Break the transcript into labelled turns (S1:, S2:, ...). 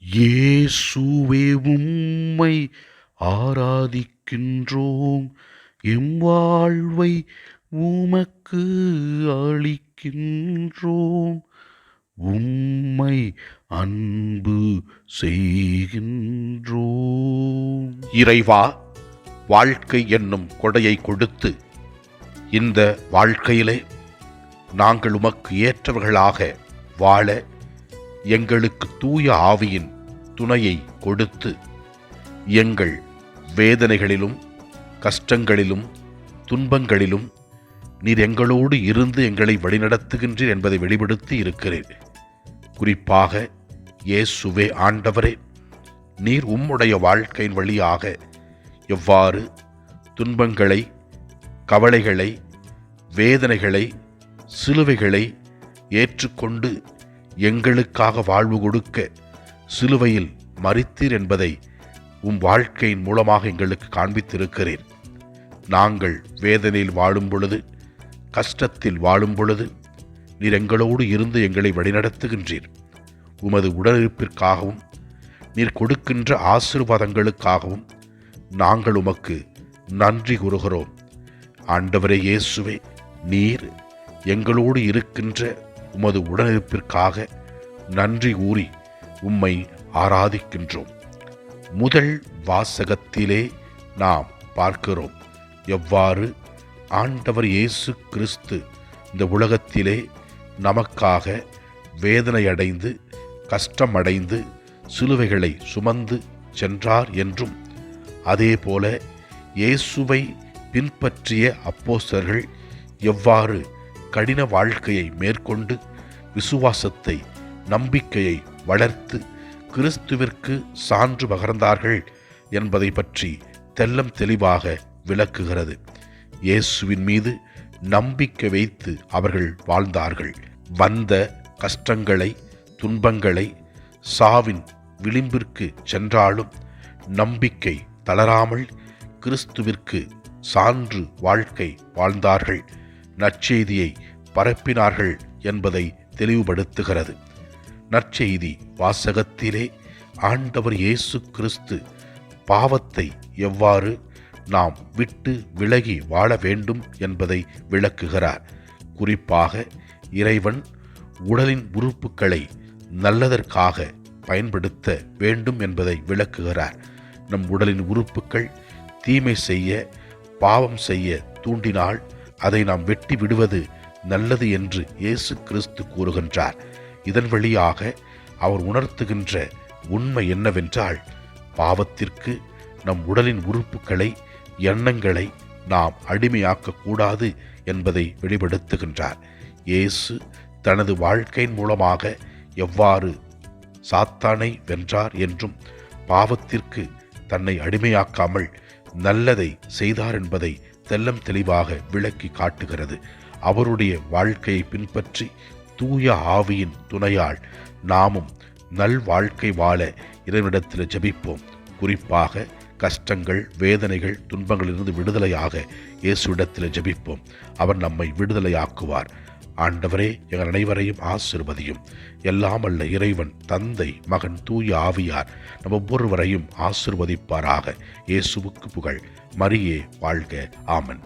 S1: இயேசுவே உம்மை ஆராதிக்கின்றோம், எம் வாழ்வை உமக்கு அளிக்கின்றோம், உம்மை அன்பு செய்கின்றோம்.
S2: இறைவா, வாழ்க்கை என்னும் கொடையை கொடுத்து இந்த வாழ்க்கையிலே நாங்கள் உமக்கு ஏற்றவர்களாக வாழ எங்களுக்கு தூய ஆவியின் துணையை கொடுத்து எங்கள் வேதனைகளிலும் கஷ்டங்களிலும் துன்பங்களிலும் நீர் எங்களோடு இருந்து எங்களை வழிநடத்துகின்றீர் என்பதை வெளிப்படுத்தி இருக்கிறேன். குறிப்பாக இயேசுவே ஆண்டவரே, நீர் உம்முடைய வாழ்க்கையின் வழியாக எவ்வாறு துன்பங்களை, கவலைகளை, வேதனைகளை, சிலுவைகளை ஏற்றுக்கொண்டு எங்களுக்காக வாழ்வு கொடுக்க சிலுவையில் மரித்தீர் என்பதை வாழ்க்கையின் மூலமாக எங்களுக்கு காண்பித்திருக்கிறேன். நாங்கள் வேதனையில் வாழும் பொழுது, கஷ்டத்தில் வாழும் பொழுது நீர் எங்களோடு இருந்து எங்களை வழிநடத்துகின்றீர். உமது உடனிருப்பிற்காகவும் நீர் கொடுக்கின்ற ஆசீர்வாதங்களுக்காகவும் நாங்கள் உமக்கு நன்றி கூறுகிறோம். ஆண்டவரே இயேசுவே, நீர் எங்களோடு இருக்கின்ற உமது உடனிருப்பிற்காக நன்றி கூறி உம்மை ஆராதிக்கின்றோம். முதல் வாசகத்திலே நாம் பார்க்கிறோம் எவ்வாறு ஆண்டவர் இயேசு கிறிஸ்து இந்த உலகத்திலே நமக்காக வேதனையடைந்து கஷ்டமடைந்து சிலுவைகளை சுமந்து சென்றார் என்றும், அதேபோல இயேசுவை பின்பற்றிய அப்போஸ்தலர்கள் எவ்வாறு கடின வாழ்க்கையை மேற்கொண்டு விசுவாசத்தை, நம்பிக்கையை வளர்த்து கிறிஸ்துவிற்கு சான்று பகர்ந்தார்கள் என்பதை பற்றி தெல்லம் தெளிவாக விளக்குகிறது. இயேசுவின் மீது நம்பிக்கை வைத்து அவர்கள் வாழ்ந்தார்கள். வந்த கஷ்டங்களை, துன்பங்களை, சாவின் விளிம்பிற்கு சென்றாலும் நம்பிக்கை தளராமல் கிறிஸ்துவிற்கு சான்று வாழ்க்கை வாழ்ந்தார்கள், நற்செய்தியை பரப்பினார்கள் என்பதை தெளிவுபடுத்துகிறது. நற்செய்தி வாசகத்திலே ஆண்டவர் இயேசு கிறிஸ்து பாவத்தை எவ்வாறு நாம் விட்டு விலகி வாழ வேண்டும் என்பதை விளக்குகிறார். குறிப்பாக இறைவன் உடலின் உறுப்புகளை நல்லதற்காக பயன்படுத்த வேண்டும் என்பதை விளக்குகிறார். நம் உடலின் உறுப்புகள் தீமை செய்ய, பாவம் செய்ய தூண்டினால் அதை நாம் வெட்டி விடுவது நல்லது என்று இயேசு கிறிஸ்து கூறுகின்றார். இதன் வழியாக அவர் உணர்த்துகின்ற உண்மை என்னவென்றால், பாவத்திற்கு நம் உடலின் உறுப்புகளை, எண்ணங்களை நாம் அடிமையாக்கக்கூடாது என்பதை வெளிப்படுத்துகின்றார். இயேசு தனது வாழ்க்கையின் மூலமாக எவ்வாறு சாத்தானை வென்றார் என்றும், பாவத்திற்கு தன்னை அடிமையாக்காமல் நல்லதை செய்தார் என்பதை தெல்லம் தெளிவாக விளக்கி காட்டுகிறது. அவருடைய வாழ்க்கையை பின்பற்றி தூய ஆவியின் துணையால் நாமும் நல் வாழ்க்கை வாழ இறைவனிடத்தில் ஜெபிப்போம். குறிப்பாக கஷ்டங்கள், வேதனைகள், துன்பங்களிலிருந்து விடுதலையாக இயேசுவிடத்தில் ஜெபிப்போம். அவர் நம்மை விடுதலையாக்குவார். ஆண்டவரே, எங்கள் அனைவரையும் ஆசீர்வதியும். எல்லாம் அல்ல இறைவன், தந்தை, மகன், தூய ஆவியார் நம் ஒவ்வொருவரையும் ஆசீர்வதிப்பாராக. இயேசுவுக்கு புகழ். மரியே வாழ்க. ஆமன்.